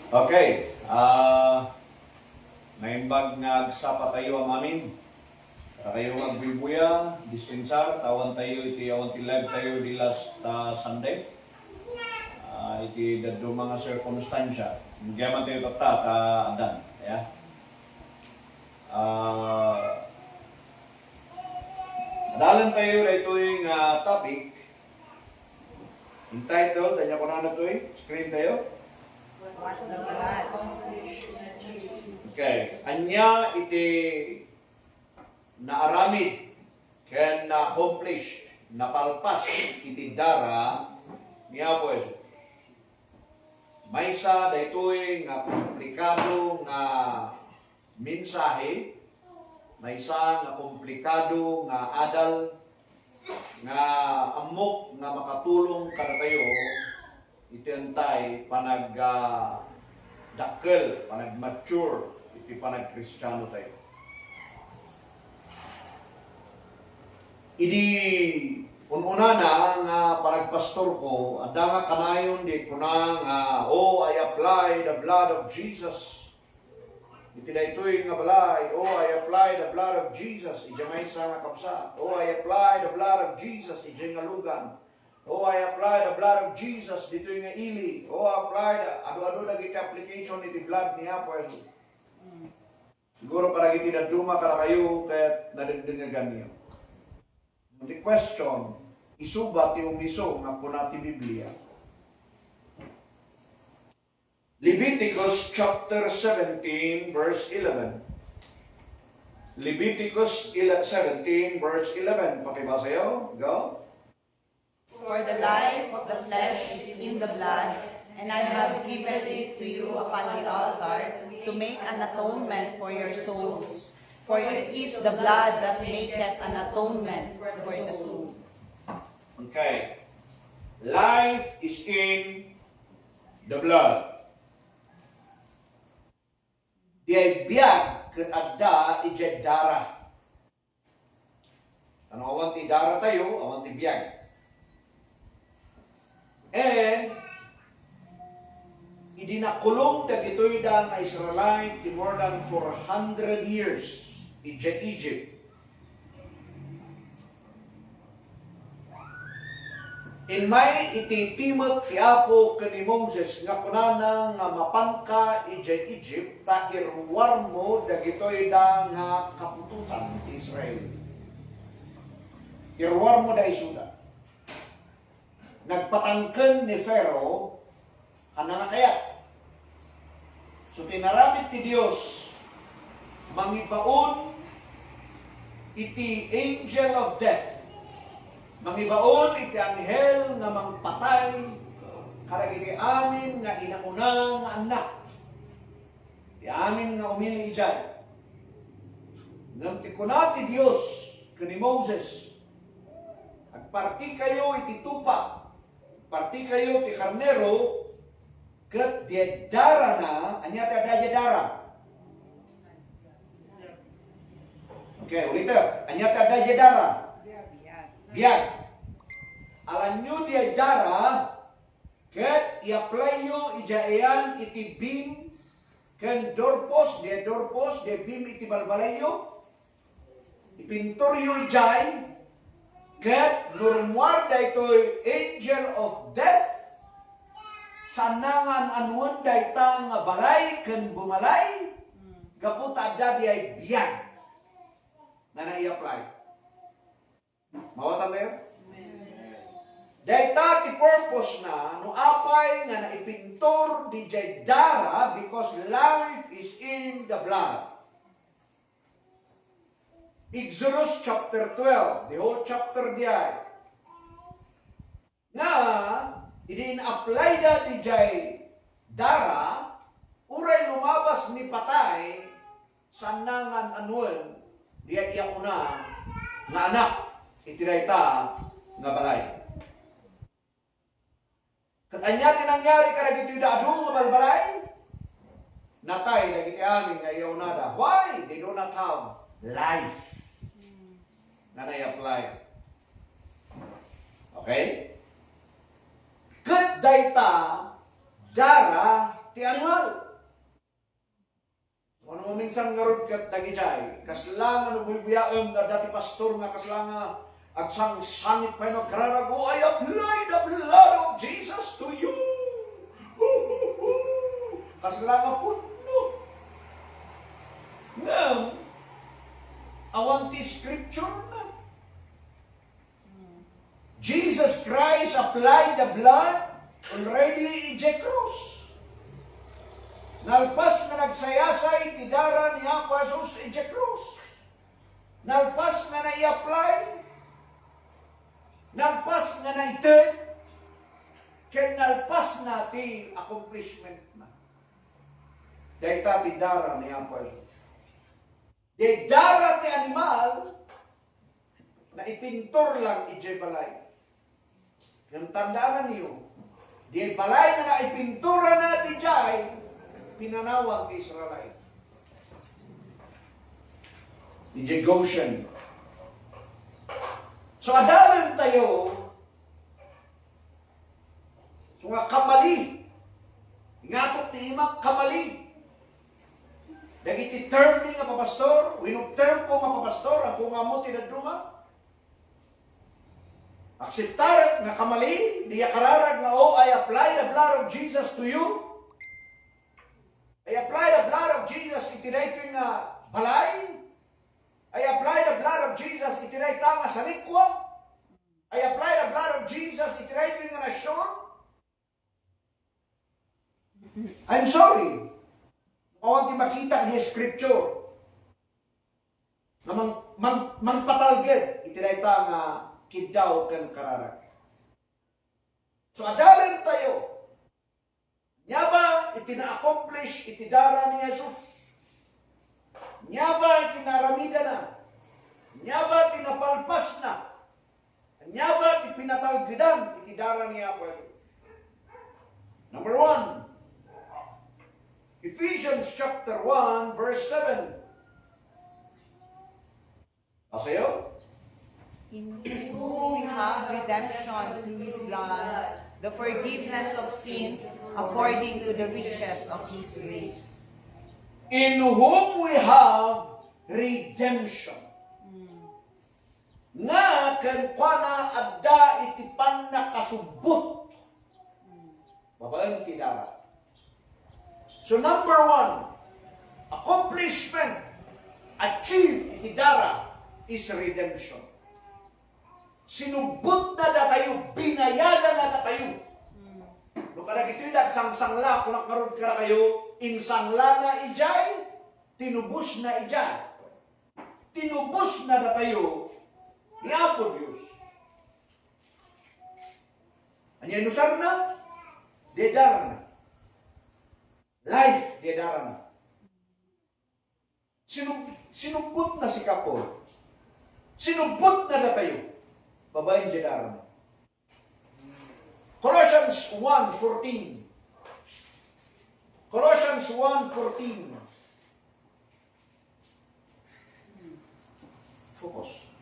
Okay. Naimbag nga agsapa tayo ang amin. Para kayo magbibuya, dispensar, tawan tayo, iti awan ti live tayo di last Sunday. Iti daddo mga circumstansya. Hindi man tayo adan. Yeah? Dalan tayo na ito yung topic entitled, kanya ko na ito screen tayo. What the blood. Okay. Anya iti naaramid ken na-accomplish, napalpas iti dara ni Apo Jesus. Maysa daytoy nga komplikado nga mensahe, maysa nga komplikado nga adal nga amok nga makatulong kada tayo itentay dakkel, mature, iti Kristiano tayo. Idi ununa na nga panagpastor ko, ada nga kanayon di ko na nga, I apply the blood of Jesus. Iti daytoy nga balay, I apply the blood of Jesus. Ija may isa nga kapsa. I apply the blood of Jesus. Ija nga lugan. I apply the blood of Jesus dito yung ili. Apply the ado-ado dagiti application iti blood ni Apo Jesus. Siguro para iti daduma kada kayo kaya nadagdagan niyo. The question, isubat yung miso nga po natin Biblia. Leviticus chapter 17 verse 11. Leviticus 17 verse 11. Pakibasa yun. Go. For the life of the flesh is in the blood, and I have given it to you upon the altar to make an atonement for your souls. For it is the blood that maketh an atonement for the soul. Okay. Life is in the blood. Di biyag ket adda ije dara. Ano awan ti dara tayo, awan ti biyag. And idinakulong dagitoy da nga Israelite ti more than 400 years ije Egypt. In may ititimot ti Apo ken ni Moses nga kunana nga mapanka ije Egypt ta irwar mo dagitoy da nga kapututan ti Israel. Irwar mo da isuda. Nagpatangken ni Pharaoh anang kayat. So tinaramid ti Dios mangibaon iti angel of death. Mangibaon iti anghel nga mangpatay karagiti amin nga inauna nga anak. Ti amin nga umili ijay. Ngam ti kunati Dios ken ni Moses. Agparti kayo iti tupa. Parti kayo ti karnero ket diedara na anya ta diedara. Okay, ulitin. Anya ta diedara. Biag. Alam nyo diedara ket i-apply nyo ijaian iti bim ken doorpost de bim iti balbalayo. Ipintor yo ijay ket nurmuar daytoy angel of death sanangan anuan dayta nga balay ken bumalay gapot adda di ay biyag na nai-apply. Mawatan tayo? Dayta ti purpose na no apay nga naipintor di jay dara because life is in the blood. Exodus chapter 12, the whole chapter diay. Nga, idin-apply da di jay dara, uray lumabas ni patay, sanangan anuan, diya iya una, nga anak, itirayta, nga balay. Katanya tinangyari karagito da adu nga balbalay, natay, nagiti amin nga iya una da. Why? They do not have life na na-apply. Okay? Ket dayta dara ti animal. Ano mo minsan nga ron kat dagijay, kaslangan o buyaom na dati pastor nga kaslangan agsang sangit pa no kararago, I apply the blood of Jesus to you. Kaslangan po, no. Ngam, awan ti scripture na. Jesus Christ applied the blood already in the cross. Nalpas na nagsayasay ti dara ni Apo Jesus in the cross. Nalpas na na-i-apply. Nalpas na na-itin. Ken nalpas na ti accomplishment na. Dahil ti dara ni Apo Jesus. Di dara ti animal na ipintor lang ije balay. Yung tandaan niyo, di balay na ipintura na ti jay, pinanawag ti Israelite. Ije Goshen. So adalan tayo, so nga kamali, ngatok ti imak kamali. Dagiti term ni nga papastor, winong term ko nga papastor, ang kung amo tinadruma, akseptar nga kamali, diya kararag nga, oh, I apply the blood of Jesus to you. I apply the blood of Jesus, itinay ito nga balay. I apply the blood of Jesus, itinay ito nga salikwa. I apply the blood of Jesus, itinay ito nga nasyon. I'm sorry. O di makita niya scripture na mangpatalged, itinay ito nga kidaw kan kararag. So adalin tayo. Nya ba itina-accomplish itidara ni Jesus? Nya ba itinaramida na? Nya ba tinapalpas na? Nya ba ipinatalgidan itidara ni Jesus? Number 1, Ephesians chapter 1 verse 7. Pasayo? In whom we have redemption through His blood, the forgiveness of sins according to the riches of His grace. In whom we have redemption. Nga kenkwana adda itipan na kasubot. Babaeng tidara. So number 1, accomplishment, achieve itidara is redemption. Sinubot na datayo, binayadan na datayo. No kada kito yung nagsang-sangla, kung nakarod ka kayo, insangla na ijay, tinubos na ijay. Tinubos na datayo, iapod Diyos. Anya nusar na, dedar na. Life, dedar na. Sinubot na si Kapor. Sinubot na datayo. Babaeng jedar. Colossians 1:14. Colossians 1:14. Focus.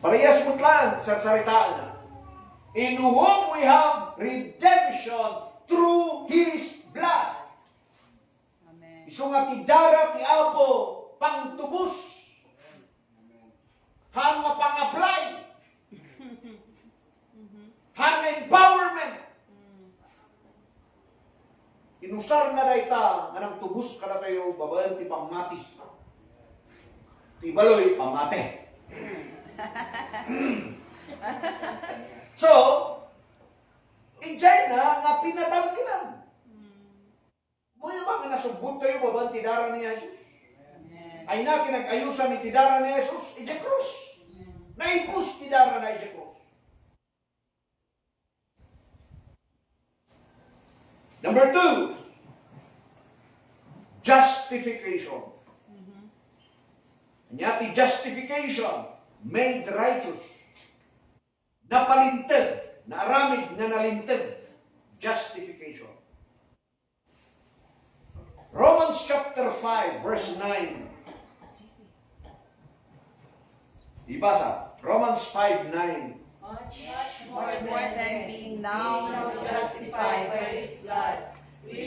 Parehas mo lang sa saritaan na. In whom we have redemption through His blood. Amen. Iso nga tidara ti Apo pangtubos. Han nga pang-apply. Han nga empowerment. Inusar na dayta nga nang tubos kada tayo babaen ti pangmati. Ti baloy pamate. So, enjoy na nga pinatalginan. Mo yung mga nasubot tayo babaen ti dara ni Jesus. Ay na kinag-ayusan ni tidara ni Jesus, ije krus. Naipus tidara na ije krus. Number 2, justification. Nyati justification, made righteous. Napalinted, naaramid na nalinted. Justification. Romans chapter 5, verse 9. Ibasa, Romans 5:9. Much more than being now justified by His blood, we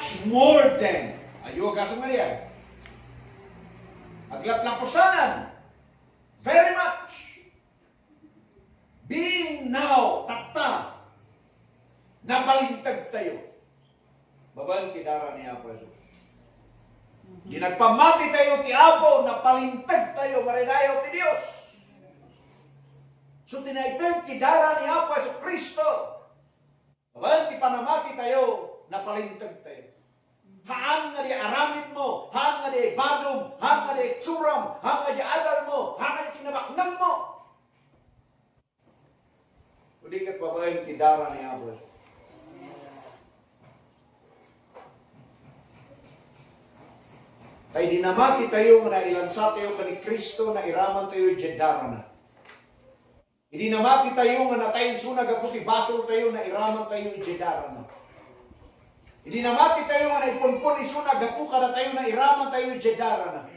much more than. Ayo ka sa Maria. Aglaplapusanan. Very much. Being now, tatta. Napalintag tayo. Babaeng tidara ni Apo Jesus. Di nagpamati tayo ti Apo, napalintag tayo, marinayaw ti Diyos. So tinaitag tidara ni Apo Jesus Kristo. Babaeng ti panamati tayo, napalintag tayo. Haan nga di aramid mo, haan nga di badom, haan nga di tsuram, haan nga di adal mo, haan nga di kinabaknang mo. Hindi kat babaeng tidara ni Apo Jesus. Kay dinamati tayo nga nailansa tayo kani Kristo na iraman tayo jedara na. Hindi namati tayo nga natayin sunag ako ti basol tayo na iraman tayo jedara na. Hindi namati tayo nga naipunpun isunag ako kada tayo na iraman tayo jedara na.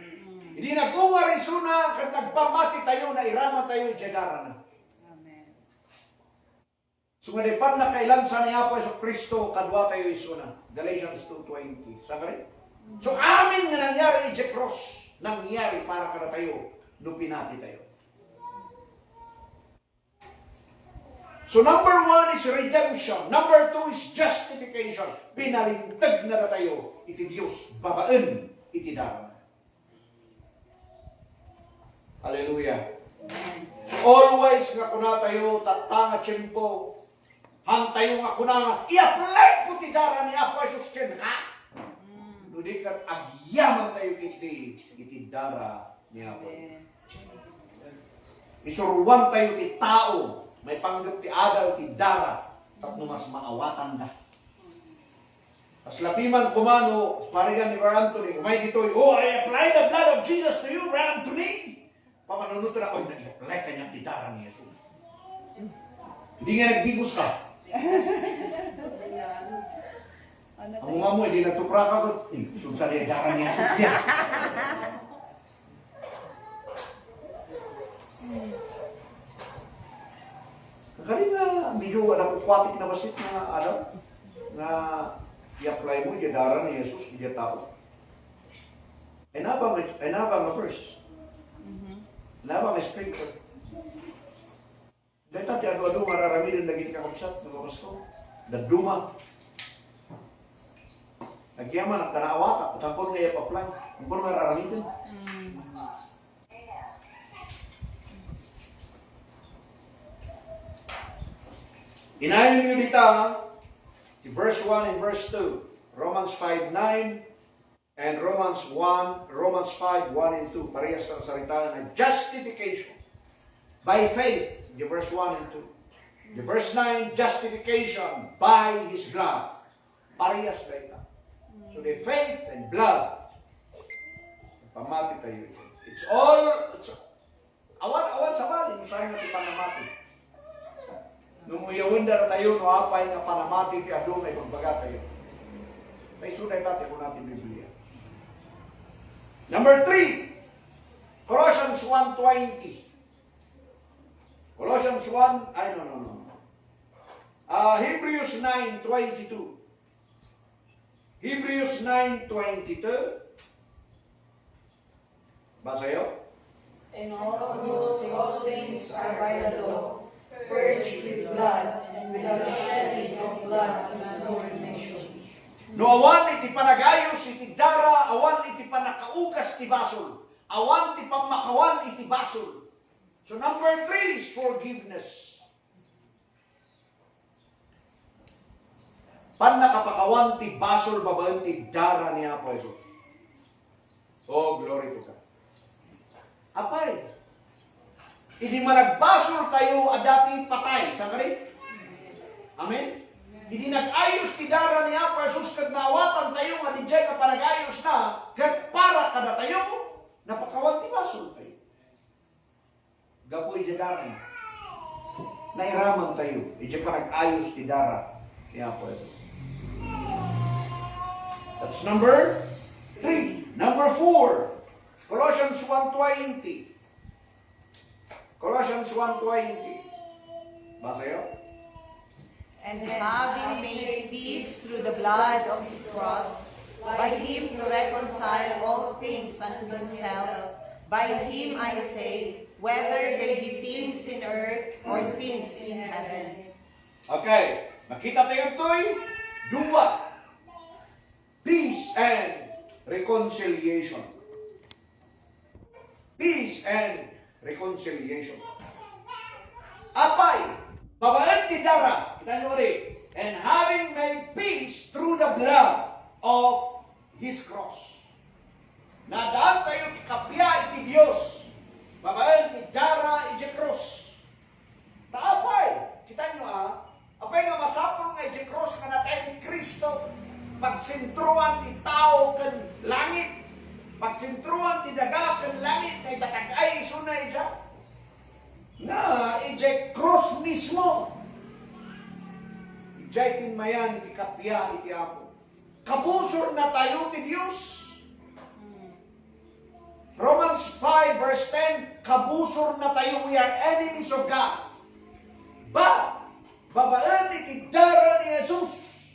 Hindi nagungar isunag kad nagpamati tayo na iraman tayo jedara na. Amen. So nga depan na kailansa ni Apo Jesu Kristo kadwa tayo isuna. Galatians 2:20. Sa kare? So amin nga nangyari ni Cross, nangyari para kada tayo, nupinati tayo. So number 1 is redemption. Number 2 is justification. Pinalintag na tayo, iti Diyos, babaan, iti dara. Hallelujah. So always nga kuna tayo, tatanga tiyempo, hang tayo nga kuna nga, i-apply ko ti dara ni Apo Jesus ken ka. Hindi ka agyaman tayo iti dara ni Apo. Isuruan tayo ti tao, may panggap ti adal ti dara, tapno mas maawatan da. As lapiman kumano, parigan ni Brother Anthony, umay dito, oh, I apply the blood of Jesus to you, Brother Anthony. Pamanunuto na, oh, nag-apply ka niya ti dara ni Jesus. Hindi nga nagbigos ka. Ang mga mo, hindi natupra ka ko. Sunsa niya, darang niya sus niya. Kali nga, medyo nakukuatik na basit na, na i-apply mo, yung darang ni Jesus, yung tao. Ay nabang na verse. Nabang na scripture. Dahil tati, ado-ado, mararamirin lagi di kakapsat, nababas ko. Daduma. Nagyaman ang kanaawata, at angkon nga i-apply. Angkon nga raramitin. Inayin niyo dito, verse 1 and verse 2. Romans 5:9 and Romans 5:1 and 2. Parehas ang salita na justification. By faith, the verse 1 and 2. The verse 9, justification by His blood. Parehas na ito. So the faith and blood, pamati tayo. It's awan sa bali, musahin natin panamati. Nung uyawin na tayo, no apay na panamati, kaya doon may pagbaga tayo. May sunay natin kung natin Biblia. Number 3, Colossians 1:20. Colossians 1, Hebrews 9:22. Hebrews 9:22. Basa yun? And almost all things are by the law, purged with blood, and without shedding of blood is no remission. No awan iti panagayos iti dara, awan iti panakaugas ti basol, awan ti pamakawan iti basol. So number 3 is forgiveness. Pan nakapakawan ti basol babaen ti dara ni Apo Jesus. Oh, glory to God. Apay, hindi managbasol tayo adati patay. Saan ka rin? Amen? Hindi nag-ayos ti dara ni Apo Jesus kag naawatan tayo nga di dyan na panag-ayos na kag para kada tayo napakawan ti basol tayo. Gapoy di dara. Nairaman tayo. Di dyan panag-ayos ti dara ni Apo Jesus. That's number 3. Number 4, Colossians 1:20. Colossians 1:20. Basa yun? And having made peace through the blood of his cross, by him to reconcile all things unto himself, by him I say, whether they be things in earth or things in heaven. Okay, makita tayo ito'y dua. Peace and reconciliation. Peace and reconciliation. Apay, babaan ti dara, kita nyo rin, and having made peace through the blood of his cross. Nadaan tayo ti kapya iti Diyos, babaan ti dara iti cross. Taapay, kita nyo apay nga masapol nga iti cross nga natay ni Kristo, pagsintruan ti tao kan langit, pagsintruan ti daga kan langit, na itatagay isunay dyan. Nga, iti cross mismo. Iti tinmayan, iti kapya, iti apo. Kabusor na tayo ti Diyos. Romans 5 verse 10, kabusor na tayo, we are enemies of God. But, babaan iti dara ni Jesus.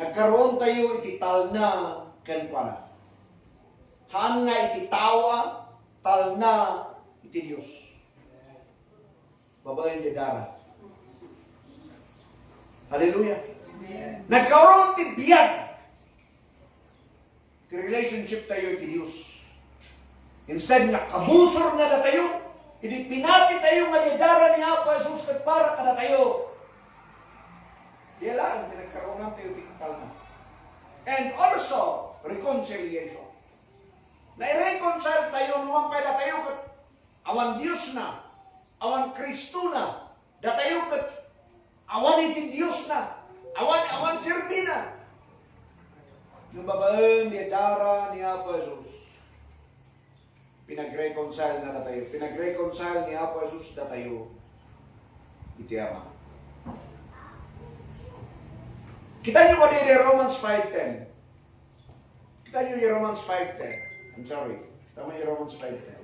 Nagkaroon tayo iti talna kenkwana. Haan nga iti tawa, talna iti Diyos. Babaan iti dara. Hallelujah. Nagkaroon ti biyag. Ti relationship tayo iti Diyos. Instead nga kabusor na da tayo, hindi pinati tayo nga didara ni Apo Jesus kat para kada tayo. Di lang, pinagkaroon tayo iti talna. And also, reconciliation. Na-reconcile tayo naman kaya tayo kat awan Diyos na, awan Kristo na, da tayo kat awan iti Diyos na, awan sirbi na. Yung babaan ni dara ni Apo Jesus, pinag-reconcile na tayo. Pinag-reconcile ni Apo Jesus na tayo. Iti Ama. Kita nyo ba din Romans 5:10? Kita nyo yung Romans 5:10. I'm sorry. Tama yung Romans 5:10.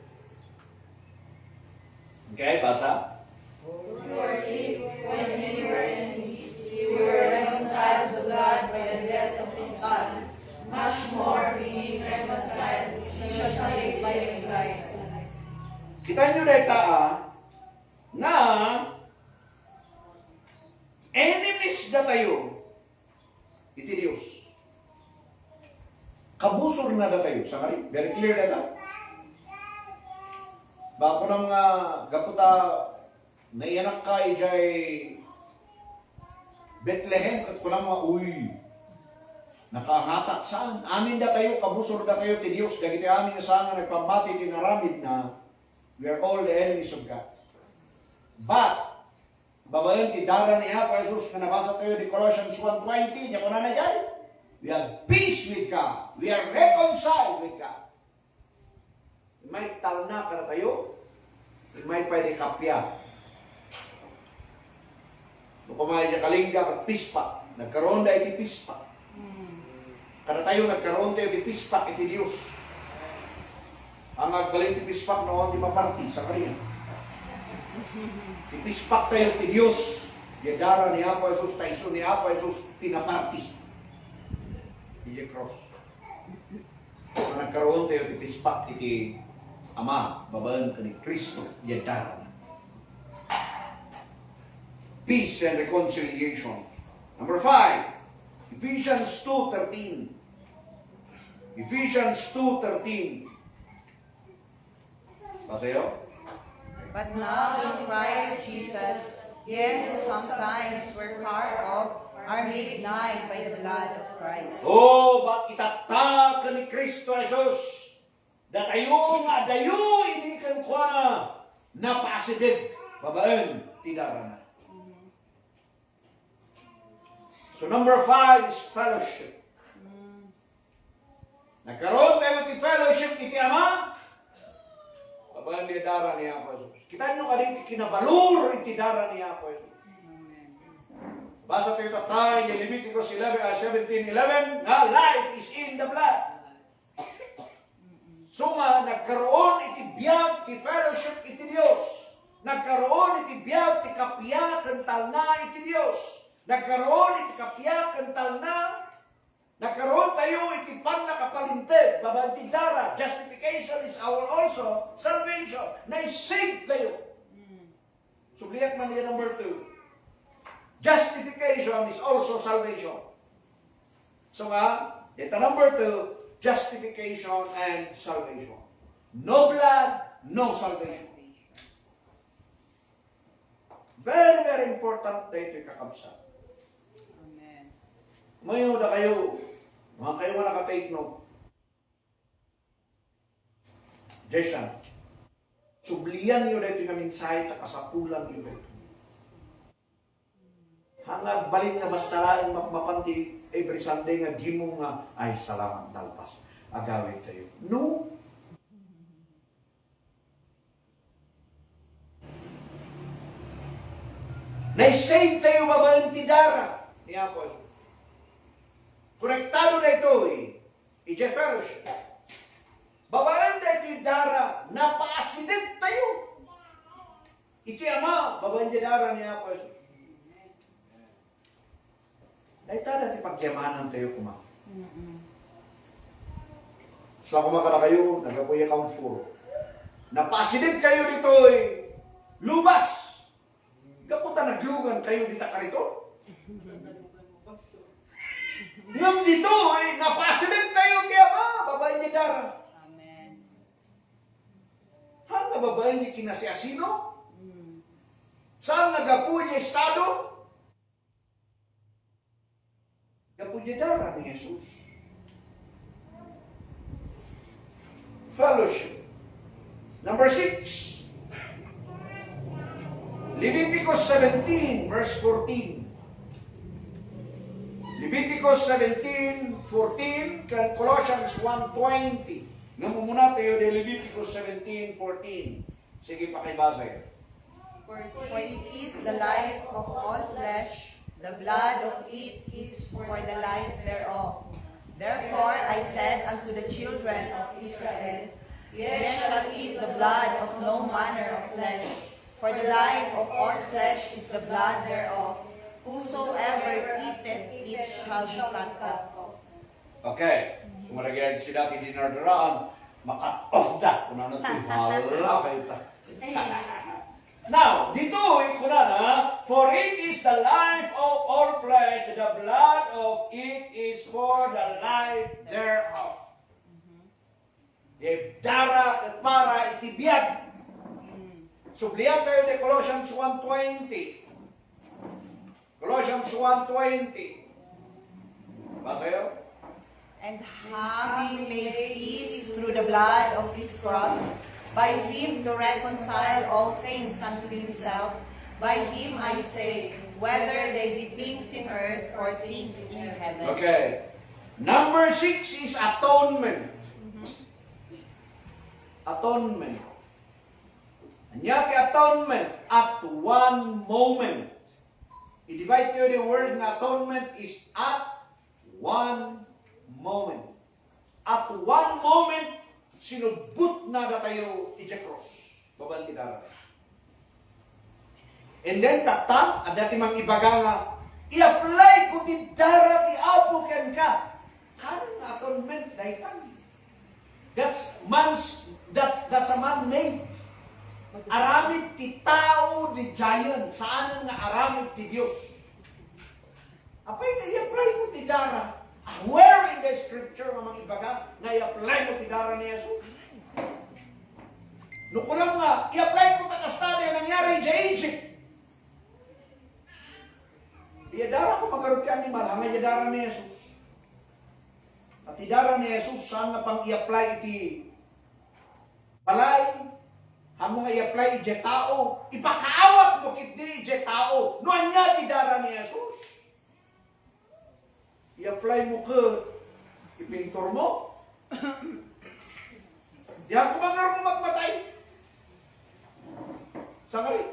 Okay, basa? For if, when we were enemies, we were reconciled to God by the death of His Son, much more being reconciled, we shall save by His life. Kita nyo dito na enemies na tayo iti Diyos. Kabusor na tayo. Sakari? Very clear na lang. Bako nang gaputa naiyanak ka ijay Bethlehem kat kunang nakahatak saan. Amin da tayo, kabusor da tayo ti Diyos. Dagiti amin na saan nga nagpamati tinaramid na we are all the enemies of God. But, babayan ti dara ni Apo Jesus na nabasa tayo di Colossians 1:20, niya ko na nagyay. We have peace with God. We are reconciled with God. May talna ka na tayo, may pwede kapya. Kung kumain niya kalingga at pispa, nagkaroon da iti pispa. Kada tayo nagkaroon tayo iti pispa iti Diyos. Ang agbalin iti pispa noon di maparti sa kanya. Ipispak tayo ti Diyos. Yadara ni Apo Jesus, taiso ni Apo Jesus, tinaparti. Iti cross. Kung nagkaroon tayo ti pispak iti Ama, babaan ka ni Kristo, yadara na. Peace and reconciliation. Number 5, Ephesians 2:13. Ephesians 2:13. Basayo? But now in Christ Jesus, ye who sometimes were far off, are made nigh by the blood of Christ. Oh, bak itatak ni Kristo Jesus. Datayo nga dayo hindi kan kwa napasidig babaan tidara na. So number 5 is fellowship. Nagkaroon tayo ti fellowship iti Ama. Babaan ni dara ni Apo Jesus. Kita nyo kaniti kinabalur iti dara ni Apo Jesus. Basa tayo tatay ni Leviticus 17:11 na life is in the blood. So nagkaroon iti biyag ti fellowship iti Dios. Nagkaroon iti biyag ti kapiyakan talna iti Dios. Nagkaroon iti kapiyakan talna. Nagkaroon tayo iti pannakapalinted. Babanti dara. Justification is our also salvation. Na-save tayo. Subliyak man niya number 2. Justification is also salvation. So nga, ito number 2, justification and salvation. No blood, no salvation. Very, very important na ito'y kakabsat. Amen. Ngayon na kayo, mga kayo nga nakatake note. Jeshan, subliyan nyo na ito na mensahe, takasapulan nyo na ito. Hanggang balin nga basta laing mapanti every Sunday nga di mo nga, ay salamat dalpas, agawin tayo. No. Naisave tayo babaeng tidara. Niya po. Konektado na ito ije fellowship. Babaeng na ito tidara, napa-accident tayo. Iti ama, babaeng tidara niya po. Naita ti pagyamanan tayo kuma. Sa kumakala kayo, nagapuya kang furo. Napasidig kayo dito lubas. Kapunta naglugan kayo dito karito. Ngam dito napasidig kayo kaya babae niya dara. Amen. Han na babae niya kinasiasino? Saan nagapuya estado? Kapujidara ni Jesus. Fellowship. Number 6. Leviticus 17, verse 14. Leviticus 17, 14, and Colossians 1:20. Ngayon muna tayo de Leviticus 17, 14. Sige, pakibasa yun. For it is the life of all flesh, the blood of it is for the life thereof. Therefore I said unto the children of Israel, Ye shall eat the blood of no manner of flesh, for the life of all flesh is the blood thereof. Whosoever eateth it shall be cut off. Okay. Sumalagyan si dati dinardaraan, maka-off da. Kung ano ito, hala kayo ta. Now, dito, ikunana, for it is the life of all flesh, the blood of it is for the life thereof. Dara at para itibiyag. Sublihan tayo ni Colossians 1:20. Colossians 1:20. Basa yun? And having made peace through the blood of his cross, by him to reconcile all things unto himself, by him I say, whether they be things in earth or things in heaven. Okay. Number 6 is atonement. Atonement. Anya kay atonement at one moment. I-divide kayo the word na atonement is at one moment. At one moment, sinubot na tayo iti cross. Babanti dara. And then tatak, at dati mang ibaga nga, i-apply ko ti dara ti apo ken ka. Karon nga atonement daytan. That's a man-made. Aramid ti tao di giant. Saan nga aramid ti Diyos? Apay nga i-apply mo ti dara. Where in the scripture nga mga ibaga nga i-apply mo ti dara ni Jesus? No kulang nga, i-apply ko takastado yung nangyari sa Egypt. Iyadara ko magarutyan ni Malang, iyadara ni Jesus. At idara ni Jesus, saan nga pang i-apply iti balay, hamo nga i-apply iti tao, ipakaawat mo kiti iti tao, noan nga tidara ni Jesus. I-apply mo ka, ipintor mo. Di ako magar mo magmatay. Saan ka rin?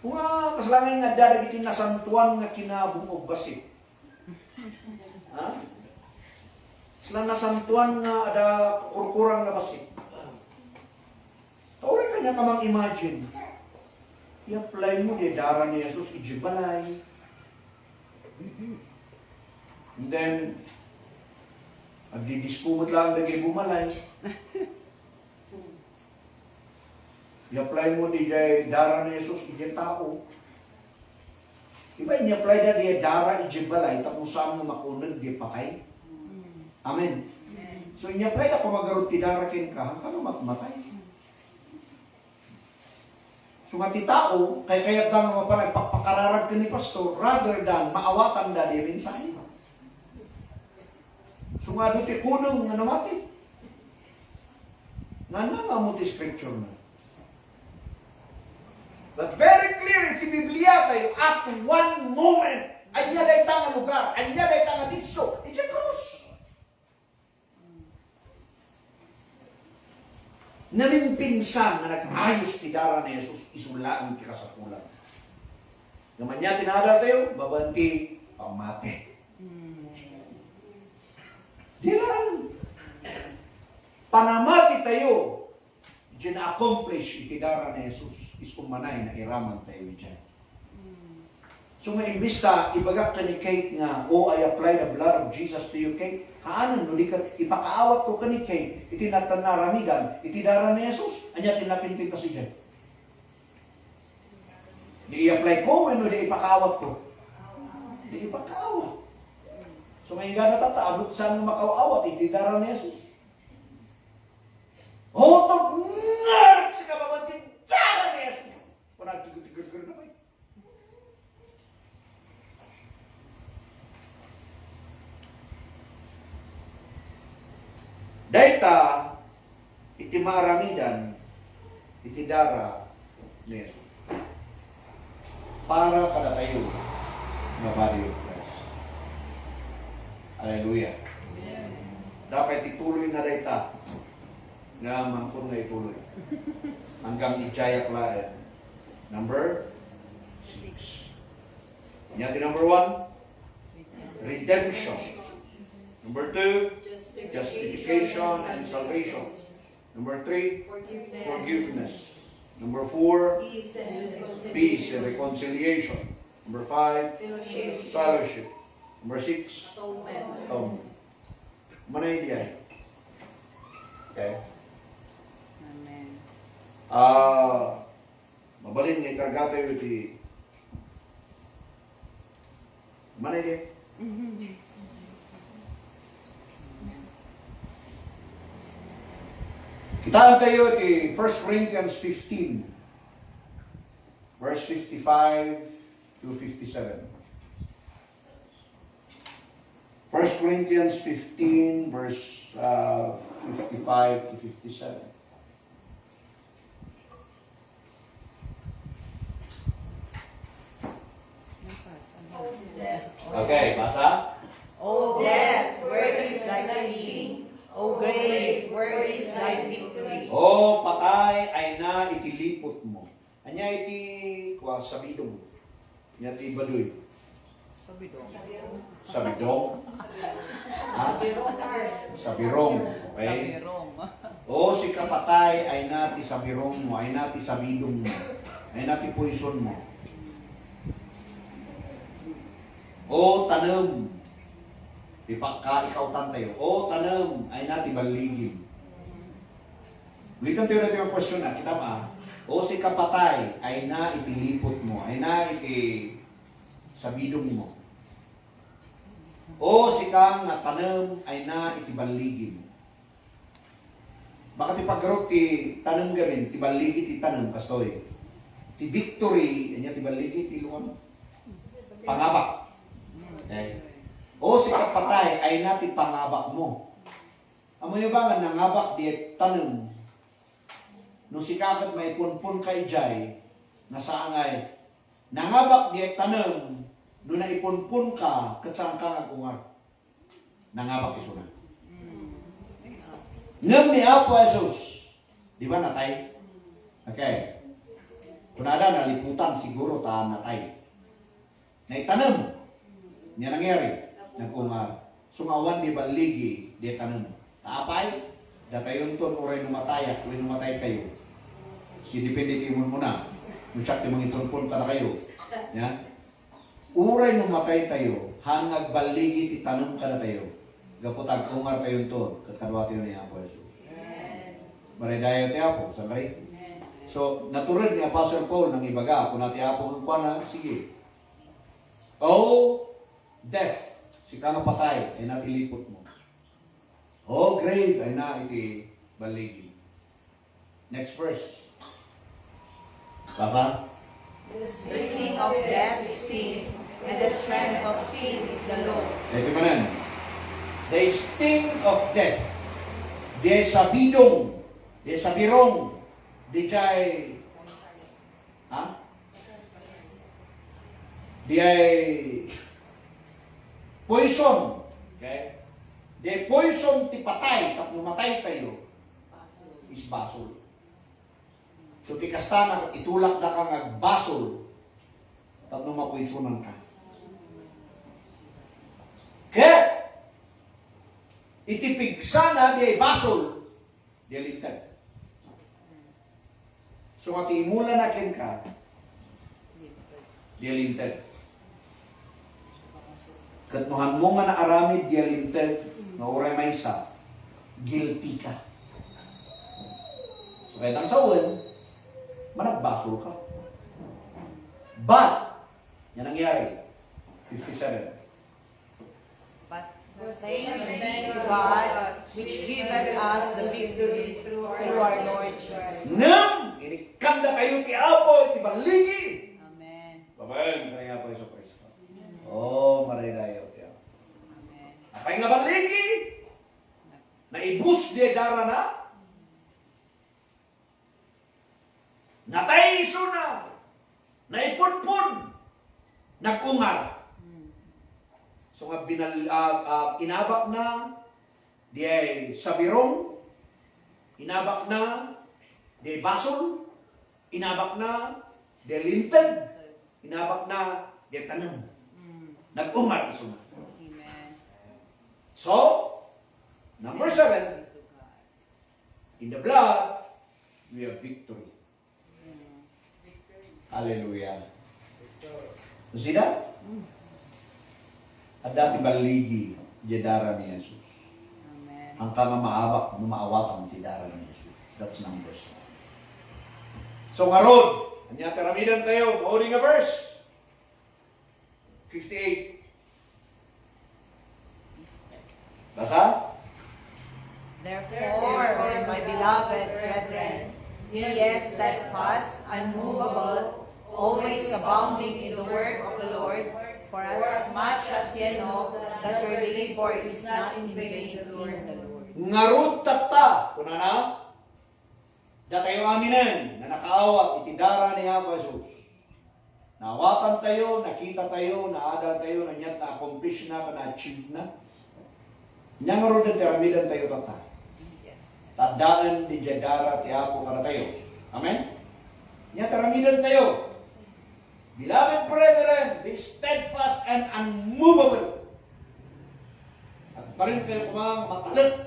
Kung nga kasalangin nga dadagitin na santuan nga kinabungog basi. Ha? Sila na santuan nga ada kurkurang na basi. Tawag kanya ka mang imagine. i-apply mo di dara ni Jesus ijibalay. And then, agdidiskumot lang lagi bumalay. I-apply mo di jay dara ni Jesus ijay tao. Iba i-apply na di dara ijibalay tapos saan mo makunag di patay. Amen. So i-apply na kung magarod ti dara kin ka, hanggang matmatay. So nga ti tao, kaya da nga pa nagpapakararag ka ni pastor rather than maawatan da di mensahe. So nga doon ti kunong nga namati. Nga nga mo ti scripture na. But very clear, iti Biblia kayo, at one moment, anya day nga lugar, anya day nga diso, iti krus. Namimpinsan na nag-ayos ti dara ni Jesus, isulaan ti kasapulan. Naman niya tinadal tayo, babanti, pamate. Di lang. Panamati tayo, dyan na-accomplish iti dara ni Jesus, is kumanay na iraman tayo dyan. So nga imbista, ibagak ka ni Kate nga, oh, I apply the blood of Jesus to you, Kate. Haanan, nuli ka, ipakaawat ko ka ni Kate, iti natanaramidan, iti dara ni Jesus, anya tinapintin ka si dyan. Di i-apply ko, ano, di ipakaawat ko. Di ipakaawat. So ngayon nga natataabot, saan mo makaawat, iti dara ni Jesus. Oh, tog ngarak sa kababantin, dara ni Jesus. Parang tigod-tigod na ba? Dayta, iti maaramidan, iti dara ni Jesus. Para kada tayo na body of Christ. Hallelujah. Dapat ituloy na dayta nga mangkon nga ituloy. Hanggang ijayak lain. Number 6. Nyati number 1, redemption. Number 2, justification and salvation. Number 3, forgiveness. Number 4, peace and reconciliation. Number 5, fellowship. Number 6, atonement. Manay diyan. Okay? Amen. Mabalin nga ikargato yung iti manay diyan. Kitaan tayo iti 1 Corinthians 15, verse 55 to 57. 1 Corinthians 15, verse 55 to 57. Okay, basa? O death, where is thy sting? O grave, where is thy victory? O patay ay na itilipot mo. Anya iti kwa sabidong. Anya iti baduy. Sabidong. Ha? Sabirong. Okay? O si kapatay ay nati sabirong mo, ay nati sabidong mo, ay nati poison mo. O tanam. Di pa ka ikautan tayo. O tanam ay nati baligim. Ulitan tayo natin yung question na. Kita ba? O si kapatay ay na itilipot mo, ay na iti sabidong mo. O si kang natanam ay na itibaligin. Baka ti paggarot ti tanam gamin, tibaligi ti tanam, kastoy. Ti victory, anya tibaligi ti luwan. Pangabak. Okay. O si kapatay ay na ti pangabak mo. Amo yung ba nga nangabak di tanam. No si kakat may punpun kay Jai, nasaangay, nangabak di tanam, doon na ipunpun ka, katsang ka nga kungar. Nangabak iso na. Ngam ni Apo Jesus, di ba natay? Okay. Kunada, naliputan siguro ta natay. Naitanam, niya nangyari, nagkungar. Sumawan di baligi, di tanam. Taapay, datayon ton oray numatayak, uy numatay kayo. Si depende timon mo na. Musak yung mga itulpon ka na kayo. Ya? Uray nung matay tayo, hangag baligi titanong ka na tayo. Gaputag ungar tayo to, kakadwa tayo niya po. Maray dayo tayo po, sabay. So, natural ni Apostle Paul nang ibaga, kung natin po ang kuwana, sige. Oh, death, si ka patay, ay natilipot mo. Oh, grave, ay na iti baligi. Next verse. Basa? The sting of death is sin, and the strength of sin is the law. Ito pa nan. The sting of death. Di sabidong. Di sabirong. Di jay. Ha? Di ay poison. Okay? Di poison ti patay. Tapos matay tayo. Is basol. So ti kastana itulak na kang agbasol. Tapos mapoisonan ka. Kaya itipig sana di ay basol. Di alintag. So at imula na ken ka, di alintag. Katnuhan mo nga naaramid di alintag, na oray may isa, guilty ka. So kahit ang sawan, managbasol ka. But, yan nangyari. 57. But thanks be to God, which giveth us the victory through our Lord Jesus. Nang inikanda kayo ti Apo, ti baligi. Amen. Amen. Kaya po Iso Kristo. Oh, maridayo ti Apo. Amen. Apay nga baligi, naibus di dara na, natay iso na, naipunpun, nagungar. So nga inabak na, di ay sabirong, inabak na, di ay basol, inabak na, di ay lintag, inabak na, di ay tanong. Nagungar iso na. Amen. So, number 7, in the blood, we have victory. Hallelujah. See that? At dati baligi, dara ni Jesus. Amen. Ang kama maabak, maawat ang tidara ni Jesus. That's number 7. So ngaron, anya teramidan tayo, mauni nga verse. 58. Basa? Therefore, my beloved brethren, ye steadfast, unmovable, always abounding in the work of the Lord, for as much as ye know that your labor is not in vain in the Lord. Ngarut tata, kuna na, datayo aminan, na nakaawa, itidara ni Apo Jesus. Naawatan tayo, nakita tayo, naadal tayo, nanyat na-accomplish na, na-achieve na. Nya nga ron determinan tayo tata. Tandaan di jadara ti Apo para tayo. Amen? Nya teraminan tayo. Beloved brethren, be steadfast and unmovable. At parin kayo kumang matalit.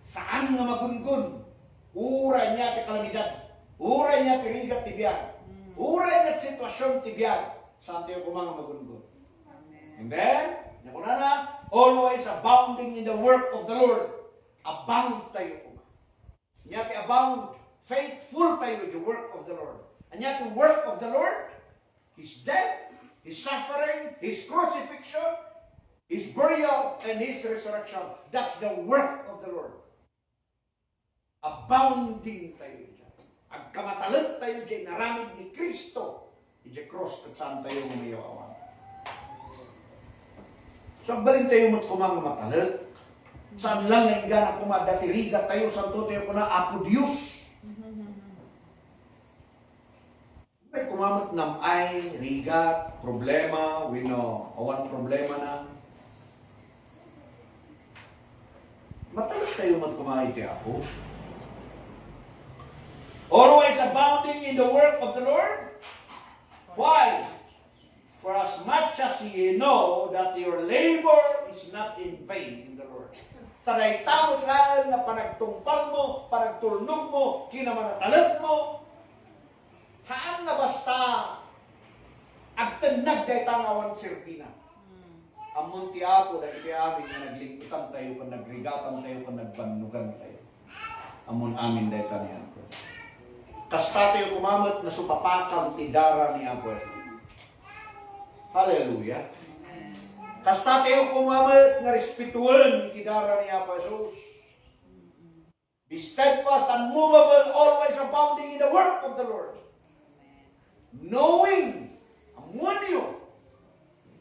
Saan nga magungun? Uray niya ti kalamidad. Uray niya ti rigat ti biyag. Uray niya ti sitwasyon ti biyag. Saan tayo kumang magungun? Amen? Nakunana, always abounding in the work of the Lord. Abound tayo kumang. Niya ti abound, faithful tayo the work of the Lord. And niya ti work of the Lord, His death, His suffering, His crucifixion, His burial, and His resurrection. That's the work of the Lord. Abounding tayo dyan. Agkamatalit tayo dyan, naramid ni Kristo. Ije cross kat saan tayo umayawan. So, agbalin tayo mo't kumang matalit. Saan lang na ingana kumadatirigat tayo, santo tayo kuna Apo Diyos. May kumamot ng ay, rigat, problema, we know, awan problema na. Matalas tayo mo't kumahit Apo. Always abounding in the work of the Lord. Why? For as much as ye know that your labor is not in vain in the Lord. Taray tamot lang na panagtungpal mo, panagtulnog mo, kinamanatalat mo, Haan na basta agtanag day tangawan Serbina. Amon ti Apo dagiti amin nga naglingkutan tayo kung nagrigatan tayo kung nagbanugan tayo. Amon amin day taniyan ko. Kasta tayo kumamot na supapakal ti dara ni Apo. Hallelujah. Kasta tayo kumamot nga respetuan ti dara ni Apo Jesus. Be steadfast and movable, always abounding in the work of the Lord. Knowing, amuan niyo,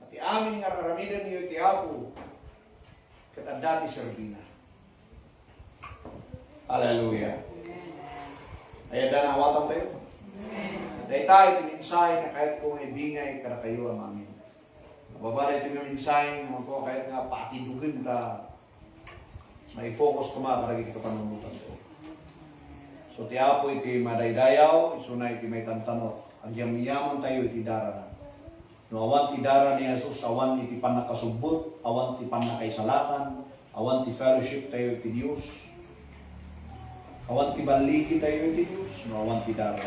at amin nga raramidan niyo iti Apo, katanda ti Serbina. Hallelujah. Ay, danawatan tayo. Dahil tayo, tininsahe na kahit kung ibingay ka na kayo ang amin. Nababala ito yung minsahe, naman po kahit nga patidugan ta, may focus ko makaragit ka panunutan ko. So, ti Apo iti madaydayaw, isunay iti may tantanot. Ang yaman tayo iti dara na. No, awan ti dara ni Jesus, awan iti panakasubot, awan ti panakaisalakan, awan ti fellowship tayo iti Diyos, awan ti baliki tayo iti Diyos, no, awan ti dara.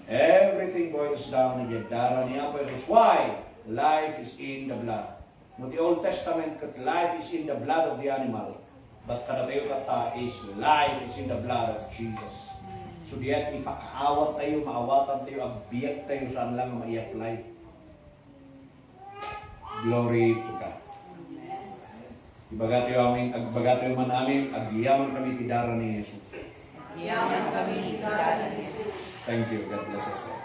Everything boils down to the dara ni Apo Jesus. Why? Life is in the blood. No, the Old Testament, life is in the blood of the animal. But kada tayo kata is life is in the blood of Jesus. So diyan ipakaawat tayo, maawatan tayo, agbiyak tayo saan lang ma-i-apply. Glory to God. Agbaga tayo man amin, agyaman kami ti dara ni Jesus. Yaman kami, God, Thank you. God bless us all.